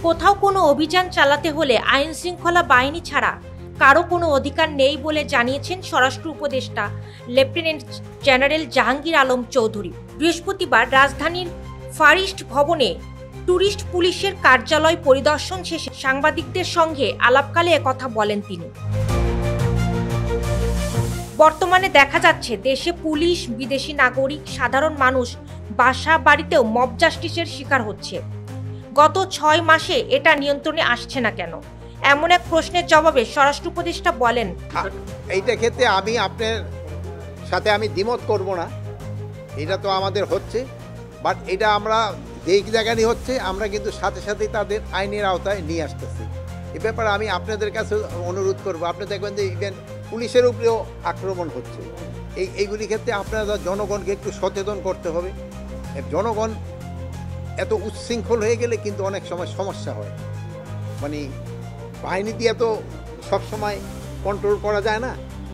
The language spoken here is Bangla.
কোথাও কোনো অভিযান চালাতে হলে আইন শৃঙ্খলা বাহিনী ছাড়া কারো কোনো অধিকার নেই বলে জানিয়েছেন স্বরাষ্ট্র উপদেষ্টা লেফটেন্যান্ট জেনারেল জাহাঙ্গীর আলম চৌধুরী। বৃহস্পতিবার রাজধানীর ফারিস্ট ভবনে ট্যুরিস্ট পুলিশের কার্যালয় পরিদর্শন শেষে সাংবাদিকদের সঙ্গে আলাপকালে একথা বলেন তিনি। বর্তমানে দেখা যাচ্ছে দেশে পুলিশ, বিদেশি নাগরিক, সাধারণ মানুষ বাসা বাড়িতেও মব জাস্টিসের শিকার হচ্ছে। গত 6 মাসে এটা নিয়ন্ত্রণে আসছে না কেন? এমন এক প্রশ্নের জবাবে স্বরাষ্ট্র উপদেষ্টা বলেন, এইটা ক্ষেত্রে আমি আপনার সাথে দ্বিমত করব না। এটা তো আমাদের হচ্ছে, বাট এটা আমরা যেই জায়গায় হচ্ছে আমরা কিন্তু সাথে সাথেই তাদের আইনের আওতায় নিয়ে আসতেছি। এ ব্যাপারে আমি আপনাদের কাছে অনুরোধ করব, আপনি দেখবেন যে ইভেন পুলিশের উপরেও আক্রমণ হচ্ছে। এইগুলি ক্ষেত্রে আপনারা জনগণকে একটু সচেতন করতে হবে। জনগণ এত উচ্ছৃঙ্খল হয়ে গেলে কিন্তু অনেক সময় সমস্যা হয়। বাহিনী দিয়ে তো সবসময় কন্ট্রোল করা যায় না।